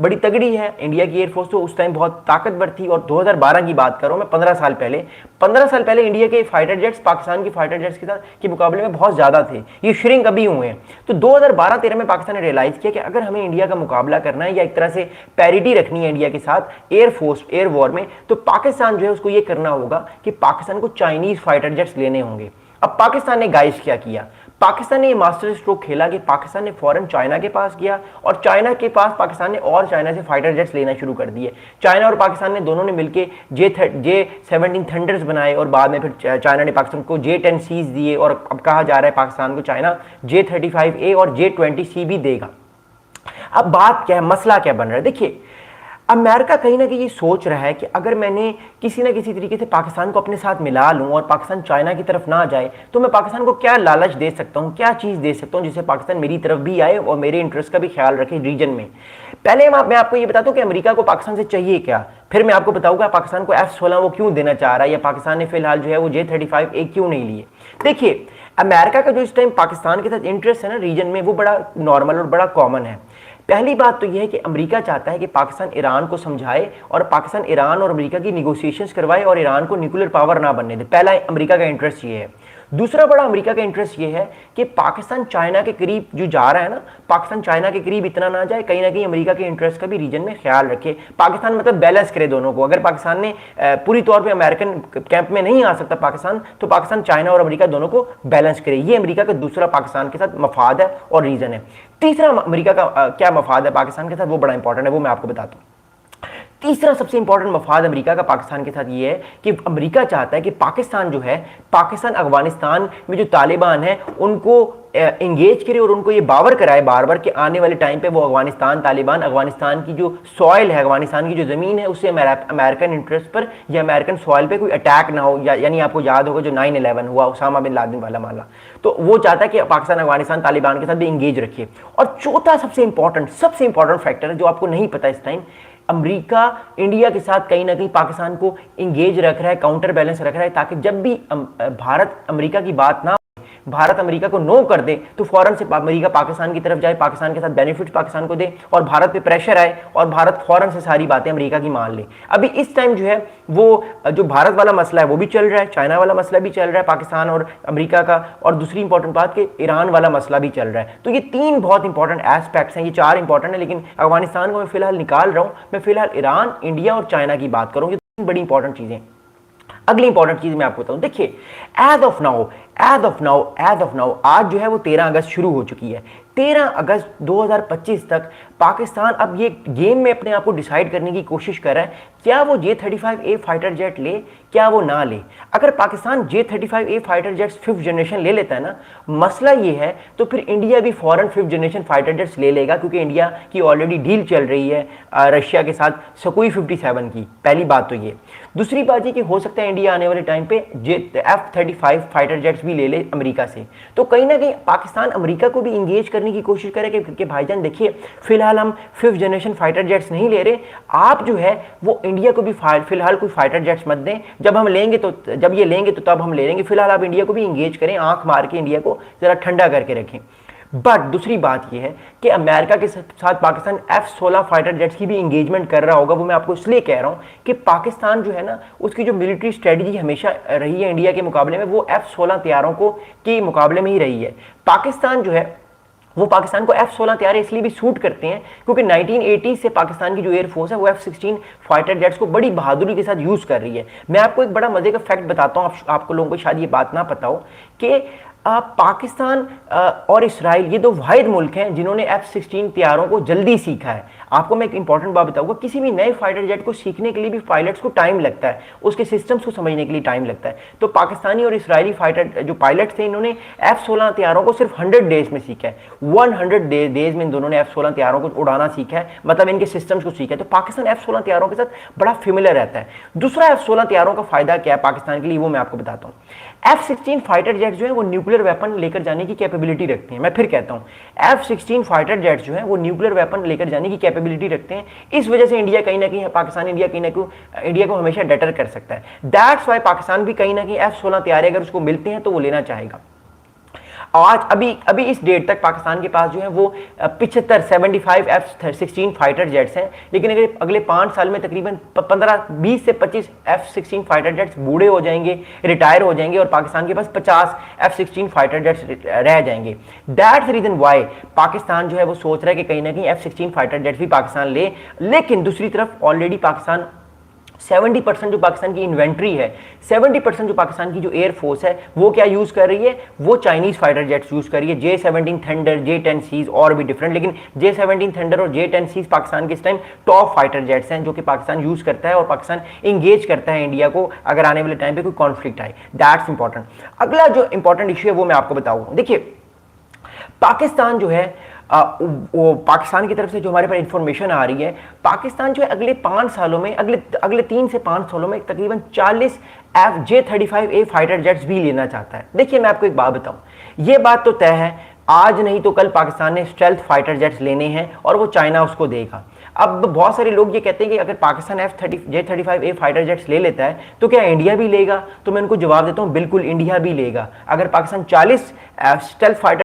बड़ी तगड़ी है। इंडिया की एयरफोर्स तो उस टाइम बहुत ताकतवर थी। और 2012 की बात करूं मैं, 15 साल पहले इंडिया के फाइटर जेट्स पाकिस्तान के फाइटर जेट्स के मुकाबले में बहुत ज़्यादा थे। ये श्रिंक अभी हुए हैं। तो 2012-13 में पाकिस्तान ने रियलाइज़ किया कि अगर हमें इंडिया का मुकाबला करना है या एक तरह से पैरिटी रखनी है इंडिया के साथ एयरफोर्स एयर वॉर में, तो पाकिस्तान जो है उसको ये करना होगा कि पाकिस्तान को चाइनीज़ फाइटर जेट्स लेने होंगे। अब पाकिस्तान ने गाइस क्या किया, पाकिस्तान ने ये मास्टर स्ट्रोक खेला कि पाकिस्तान ने फौरन चाइना के पास गया और चाइना के पास पाकिस्तान ने और चाइना से फाइटर जेट्स लेना शुरू कर दिए। चाइना और पाकिस्तान ने दोनों ने मिलकर J-17 थंडर्स बनाए और बाद में फिर चाइना ने पाकिस्तान को J-10Cs दिए और अब कहा जा रहा है पाकिस्तान को चाइना J-35A और J-20C भी देगा। अब बात क्या है, मसला क्या बन रहा है, देखिए अमेरिका कहीं ना कहीं ये सोच रहा है कि अगर मैंने किसी ना किसी तरीके से पाकिस्तान को अपने साथ मिला लूं और पाकिस्तान चाइना की तरफ ना जाए तो मैं पाकिस्तान को क्या लालच दे सकता हूं, क्या चीज़ दे सकता हूं जिससे पाकिस्तान मेरी तरफ भी आए और मेरे इंटरेस्ट का भी ख्याल रखे रीजन में। पहले मैं आपको ये बताता हूं कि अमेरिका को पाकिस्तान से चाहिए क्या, फिर मैं आपको बताऊंगा पाकिस्तान को F-16 वो क्यों देना चाह रहा है या पाकिस्तान ने फिलहाल जो है वो J-35A क्यों नहीं लिए। देखिए अमेरिका का जो इस टाइम पाकिस्तान के साथ इंटरेस्ट है ना रीजन में, वो बड़ा नॉर्मल और बड़ा कॉमन है। पहली बात तो यह है कि अमेरिका चाहता है कि पाकिस्तान ईरान को समझाए और पाकिस्तान ईरान और अमेरिका की निगोशिएशंस करवाए और ईरान को न्यूक्लियर पावर ना बनने दे। पहला अमेरिका का इंटरेस्ट ये है। दूसरा बड़ा अमेरिका का इंटरेस्ट ये है कि पाकिस्तान चाइना के करीब जो जा रहा है ना, पाकिस्तान चाइना के करीब इतना ना जाए, कहीं ना कहीं अमेरिका के इंटरेस्ट का भी रीजन में ख्याल रखे। पाकिस्तान मतलब बैलेंस करे दोनों को। अगर पाकिस्तान ने पूरी तौर पे अमेरिकन कैंप में नहीं आ सकता पाकिस्तान, तो पाकिस्तान चाइना और अमेरिका दोनों को बैलेंस करे। ये अमेरिका का दूसरा पाकिस्तान के साथ मफाद है और रीजन है। तीसरा अमेरिका का क्या मफाद है पाकिस्तान के साथ, वो बड़ा इंपॉर्टेंट है, वो मैं आपको बताता हूँ। तीसरा सबसे इंपॉर्टेंट मफाद अमेरिका का पाकिस्तान के साथ ये है कि अमेरिका चाहता है कि पाकिस्तान जो है, पाकिस्तान अफगानिस्तान में जो तालिबान है उनको इंगेज करे और उनको ये बावर कराए बार बार कि आने वाले टाइम पे वो तालिबान अफगानिस्तान की जो सॉइल है, अफगानिस्तान की जो ज़मीन है, उससे अमेरिकन इंटरेस्ट पर या अमेरिकन सॉइल पे कोई अटैक ना हो। यानी आपको याद होगा जो 9/11 हुआ, उसामा बिन लादेन वाला मामला, तो वो चाहता है कि पाकिस्तान अफगानिस्तान तालिबान के साथ भी इंगेज रखे। और चौथा सबसे इंपॉर्टेंट फैक्टर है जो आपको नहीं पता इस टाइम, अमेरिका इंडिया के साथ कहीं ना कहीं पाकिस्तान को इंगेज रख रहा है, काउंटर बैलेंस रख रहा है, ताकि जब भी भारत अमेरिका की बात ना, भारत अमेरिका को नो कर दे तो फौरन से अमेरिका पाकिस्तान की तरफ जाए, पाकिस्तान के साथ बेनिफिट्स पाकिस्तान को दे और भारत पे प्रेशर आए और भारत फौरन से सारी बातें अमेरिका की मान ले। अभी इस टाइम जो है वो जो भारत वाला मसला है वो भी चल रहा है, चाइना वाला मसला भी चल रहा है पाकिस्तान और अमेरिका का, और दूसरी इंपॉर्टेंट बात कि ईरान वाला मसला भी चल रहा है। तो ये तीन बहुत इंपॉर्टेंट एस्पेक्ट्स हैं, ये चार इंपॉर्टेंट है, लेकिन अफगानिस्तान को मैं फिलहाल निकाल रहा हूँ। मैं फिलहाल ईरान, इंडिया और चाइना की बात करूँगी, तीन बड़ी इंपॉर्टेंट चीज़ें। अगली इंपॉर्टेंट चीज मैं आपको बताऊं, देखिए एज ऑफ नाउ आज जो है वो 13 अगस्त शुरू हो चुकी है। 13 अगस्त 2025 तक पाकिस्तान अब ये गेम में अपने आप को डिसाइड करने की कोशिश कर रहा है, क्या वो J-35A फाइटर जेट ले, क्या वो ना ले। अगर Pakistan J-35A fighter jets 5th generation ले लेता है ना, मसला ये है तो फिर इंडिया भी फौरन 5th जनरेशन फाइटर जेट्स ले लेगा, क्योंकि इंडिया की ऑलरेडी डील चल रही है रशिया के साथ सुखोई 57 की। पहली बात तो ये। दूसरी बात ये कि हो सकता है इंडिया आने वाले टाइम पे F-35 फाइटर जेट्स भी ले ले अमेरिका से। तो कहीं ना कहीं पाकिस्तान अमेरिका को भी इंगेज करने की कोशिश करे कि भाईजान देखिए फिलहाल हम 5th जनरेशन फाइटर जेट्स नहीं ले रहे, आप जो है वो इंडिया को भी फिलहाल कोई फाइटर जेट्स मत दें, जब ये लेंगे तो तब हम ले लेंगे, फिलहाल आप इंडिया को भी इंगेज करें, आंख मार के इंडिया को जरा ठंडा करके रखें। बट दूसरी बात यह है कि अमेरिका के साथ पाकिस्तान F-16 फाइटर जेट्स की भी इंगेजमेंट कर रहा होगा। वो मैं आपको इसलिए कह रहा हूं कि पाकिस्तान जो है ना, उसकी जो मिलिट्री स्ट्रेटजी हमेशा रही है इंडिया के मुकाबले में, वो F-16 तैयारों के मुकाबले में ही रही है। पाकिस्तान जो है वो पाकिस्तान को F-16 तैयार इसलिए भी सूट करते हैं क्योंकि 1980 से पाकिस्तान की जो एयरफोर्स है वो F-16 फाइटर जेट्स को बड़ी बहादुरी के साथ यूज कर रही है। मैं आपको एक बड़ा मजे का फैक्ट बताता हूं, आपको लोगों को शायद ये बात ना पता हो कि पाकिस्तान और इसराइल ये दो वाहिद मुल्क हैं जिन्होंने F-16 तैयारों को जल्दी सीखा है। आपको मैं एक इंपॉर्टेंट बात बताऊंगा, किसी भी नए फाइटर जेट को सीखने के लिए भी पायलट्स को टाइम लगता है, उसके सिस्टम्स को समझने के लिए टाइम लगता है। तो पाकिस्तानी और इसराइली फाइटर जो पायलट्स थे, इन्होंने F-16 तैयारों को सिर्फ 100 डेज में सीखा है। 100 डेज में इन दोनों ने F-16 तैयारों को उड़ाना सीखा है, मतलब इनके सिस्टम्स को सीखा है। तो पाकिस्तान F-16 तैयारों के साथ बड़ा फेमिलियर रहता है। दूसरा F-16 तैयारों का फायदा क्या है पाकिस्तान के लिए, वो मैं आपको बताता हूँ। F-16 फाइटर जेट्स जो है वो न्यूक्लियर वेपन लेकर जाने की कैपेबिलिटी रखते हैं। मैं फिर कहता हूं, F-16 फाइटर जेट्स जो है वो न्यूक्लियर वेपन लेकर जाने की कैपेबिलिटी रखते हैं। इस वजह से इंडिया कहीं ना कहीं, पाकिस्तान इंडिया कहीं ना कहीं इंडिया को हमेशा डटर कर सकता है। दैट्स वाई पाकिस्तान भी कहीं ना कहीं F-16 तैयारी अगर उसको मिलते हैं तो वो लेना चाहेगा। आज अभी अभी इस डेट तक पाकिस्तान के पास जो है वो 75 F-16 फाइटर जेट्स हैं, लेकिन अगले 5 साल में तकरीबन 20 से 25 F-16 फाइटर जेट्स बूढ़े हो जाएंगे, रिटायर हो जाएंगे और पाकिस्तान के पास 50 F-16 फाइटर जेट्स रह जाएंगे। दैट्स रीजन वाई पाकिस्तान जो है वो सोच रहा है कि कहीं ना कहीं F-16 फाइटर जेट्स भी पाकिस्तान ले। लेकिन दूसरी तरफ ऑलरेडी पाकिस्तान 70% जो पाकिस्तान की इन्वेंट्री है, 70% जो पाकिस्तान की जो एयरफोर्स है वो क्या यूज कर रही है, वो चाइनीज फाइटर जेट्स यूज कर रही है, J-17 थंडर, J-10Cs और भी डिफरेंट, लेकिन J-17 थंडर और J-10Cs पाकिस्तान के इस टाइम टॉप फाइटर जेट्स हैं जो कि पाकिस्तान यूज करता है और पाकिस्तान इंगेज करता है इंडिया को अगर आने वाले टाइम पे कोई कॉन्फ्लिक्ट आए। That's important. अगला जो इंपॉर्टेंट इश्यू है वो मैं आपको बताऊंगा। देखिए, पाकिस्तान जो है वो पाकिस्तान की तरफ से जो हमारे पास इंफॉर्मेशन आ रही है, पाकिस्तान जो है अगले 5 सालों में, अगले 3 से 5 सालों में तकरीबन 40 J-35A फाइटर जेट्स भी लेना चाहता है। देखिए, मैं आपको एक बात बताऊं, ये बात तो तय है, आज नहीं तो कल पाकिस्तान ने स्टेल्थ फाइटर जेट्स लेने हैं और वो चाइना उसको देगा। अब बहुत सारे लोग ये कहते हैं कि अगर पाकिस्तान J-35A फाइटर जेट्स ले लेता है तो क्या इंडिया भी लेगा? तो मैं उनको जवाब देता हूं, बिल्कुल इंडिया भी लेगा। अगर पाकिस्तान 40 स्टेल्थ फाइटर